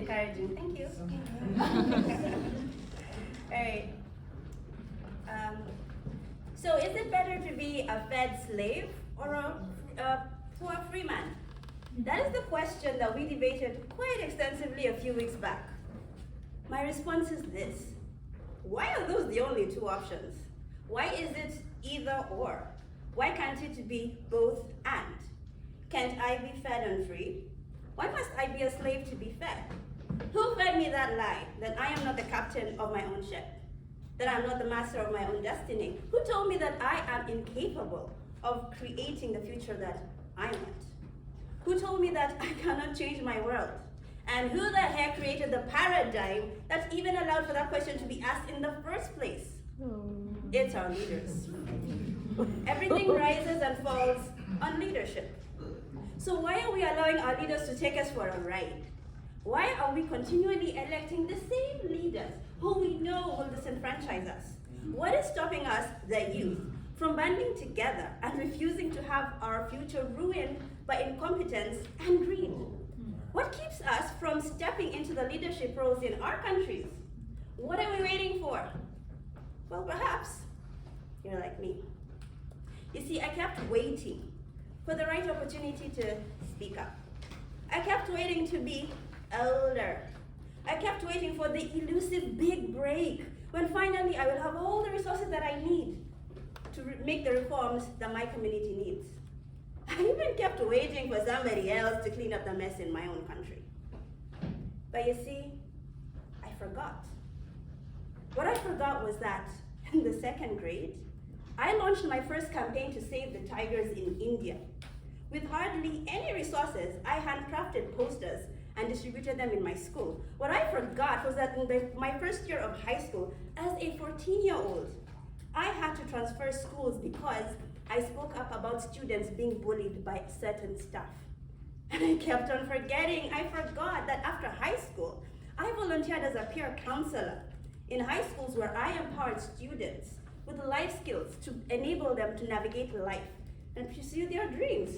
encouraging. Thank you. All right. So is it better to be a fed slave or a poor free man? That is the question that we debated quite extensively a few weeks back. My response is this. Why are those the only two options? Why is it either or? Why can't it be both and? Can't I be fed and free? Why must I be a slave to be fed? Who fed me that lie, that I am not the captain of my own ship? That I'm not the master of my own destiny? Who told me that I am incapable of creating the future that I want? Who told me that I cannot change my world? And who the heck created the paradigm that even allowed for that question to be asked in the first place? It's our leaders. Everything rises and falls on leadership. So why are we allowing our leaders to take us for a ride? Why are we continually electing the same leaders who we know will disenfranchise us? What is stopping us, the youth, from banding together and refusing to have our future ruined by incompetence and greed? What keeps us from stepping into the leadership roles in our countries? What are we waiting for? Well, perhaps you're like me. You see, I kept waiting for the right opportunity to speak up. I kept waiting to be older. I kept waiting for the elusive big break when finally I will have all the resources that I need to make the reforms that my community needs. I even kept waiting for somebody else to clean up the mess in my own country. But you see, I forgot. What I forgot was that in the second grade, I launched my first campaign to save the tigers in India. With hardly any resources, I handcrafted posters and distributed them in my school. What I forgot was that in my first year of high school, as a 14-year-old, I had to transfer schools because I spoke up about students being bullied by certain staff. And I kept on forgetting. I forgot that after high school, I volunteered as a peer counselor in high schools where I empowered students with life skills to enable them to navigate life and pursue their dreams.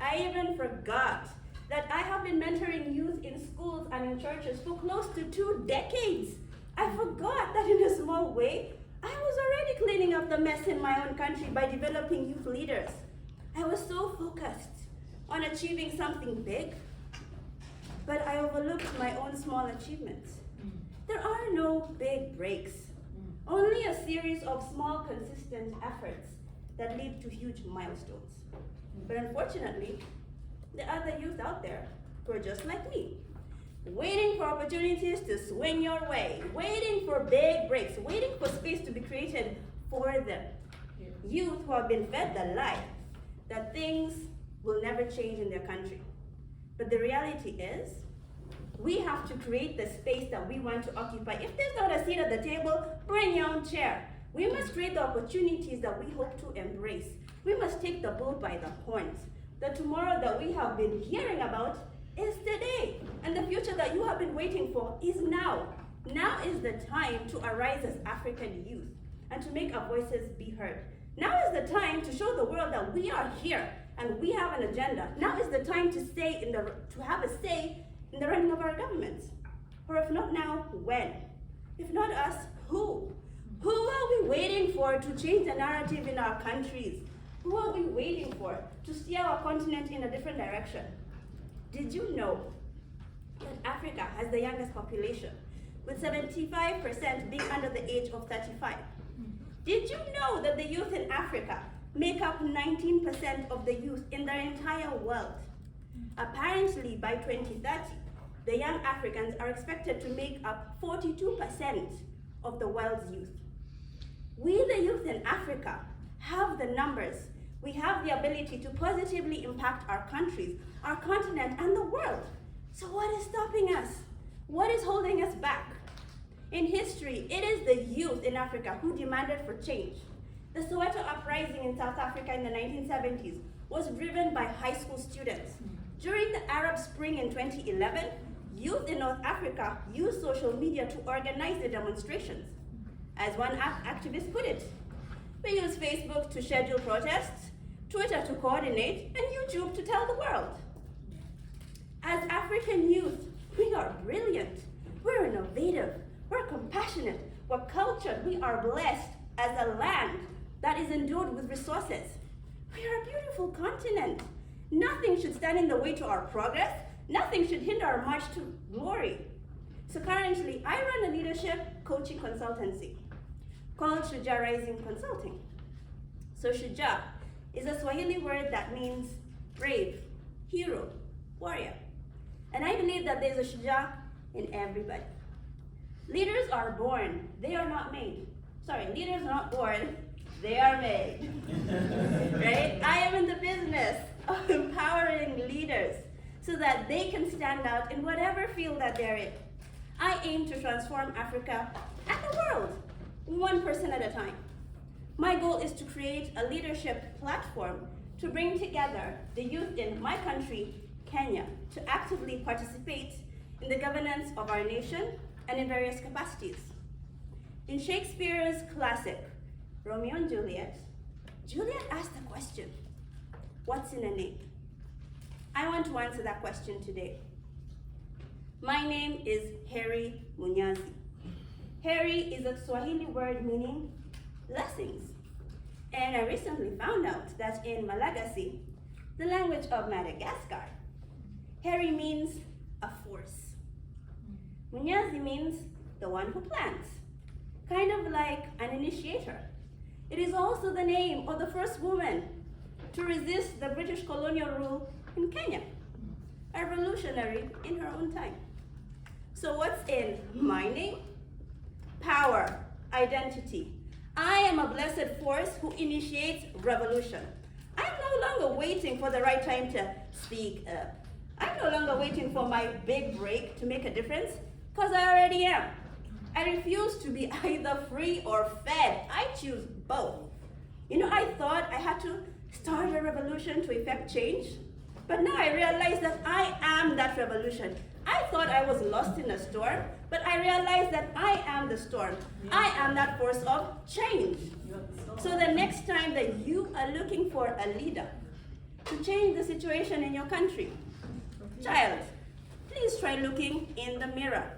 I even forgot that I have been mentoring youth in schools and in churches for close to 2 decades. I forgot that in a small way, I was already cleaning up the mess in my own country by developing youth leaders. I was so focused on achieving something big, but I overlooked my own small achievements. There are no big breaks, only a series of small, consistent efforts that lead to huge milestones. But unfortunately, there are the youth out there who are just like me, waiting for opportunities to swing your way, waiting for big breaks, waiting for space to be created for them. Youth who have been fed the lie that things will never change in their country. But the reality is, we have to create the space that we want to occupy. If there's not a seat at the table, bring your own chair. We must create the opportunities that we hope to embrace. We must take the bull by the horns. The tomorrow that we have been hearing about is today, and the future that you have been waiting for is now. Now is the time to arise as African youth and to make our voices be heard. Now is the time to show the world that we are here and we have an agenda. Now is the time to have a say in the running of our governments. Or if not now, when? If not us, who? Who are we waiting for to change the narrative in our countries? Who are we waiting for to steer our continent in a different direction? Did you know that Africa has the youngest population, with 75% being under the age of 35? Did you know that the youth in Africa make up 19% of the youth in the entire world? Apparently, by 2030, the young Africans are expected to make up 42% of the world's youth. We, the youth in Africa, have the numbers. We have the ability to positively impact our countries, our continent, and the world. So what is stopping us? What is holding us back? In history, it is the youth in Africa who demanded for change. The Soweto uprising in South Africa in the 1970s was driven by high school students. During the Arab Spring in 2011, youth in North Africa used social media to organize the demonstrations. As one activist put it, we use Facebook to schedule protests, Twitter to coordinate, and YouTube to tell the world. As African youth, we are brilliant, we're innovative, we're compassionate, we're cultured, we are blessed as a land that is endowed with resources. We are a beautiful continent. Nothing should stand in the way to our progress. Nothing should hinder our march to glory. So currently, I run a leadership coaching consultancy called Shujaa Rising Consulting. So Shujaa is a Swahili word that means brave, hero, warrior. And I believe that there's a Shujaa in everybody. Leaders are born, they are not made. Sorry, leaders are not born, they are made. Right? I am in the business of empowering leaders so that they can stand out in whatever field that they're in. I aim to transform Africa and the world, 1% at a time. My goal is to create a leadership platform to bring together the youth in my country, Kenya, to actively participate in the governance of our nation and in various capacities. In Shakespeare's classic, Romeo and Juliet, Juliet asked the question, what's in a name? I want to answer that question today. My name is Heri Munyazi. Heri is a Swahili word meaning blessings. And I recently found out that in Malagasy, the language of Madagascar, Heri means a force. Munyazi means the one who plants, kind of like an initiator. It is also the name of the first woman to resist the British colonial rule in Kenya, a revolutionary in her own time. So what's in my name? Power, identity. I am a blessed force who initiates revolution. I'm no longer waiting for the right time to speak up. I'm no longer waiting for my big break to make a difference, because I already am. I refuse to be either free or fed. I choose both. You know, I thought I had to start a revolution to effect change, but now I realize that I am that revolution. I thought I was lost in a storm, but I realized that I am the storm. I am that force of change. So the next time that you are looking for a leader to change the situation in your country, child, please try looking in the mirror.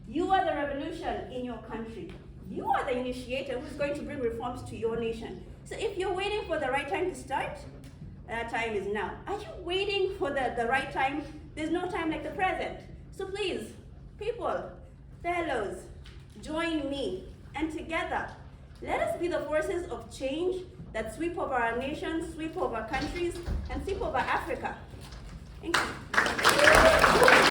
You are the revolution in your country. You are the initiator who's going to bring reforms to your nation. So if you're waiting for the right time to start, that time is now. Are you waiting for the right time? There's no time like the present. So please, people, fellows, join me. And together, let us be the forces of change that sweep over our nations, sweep over countries, and sweep over Africa.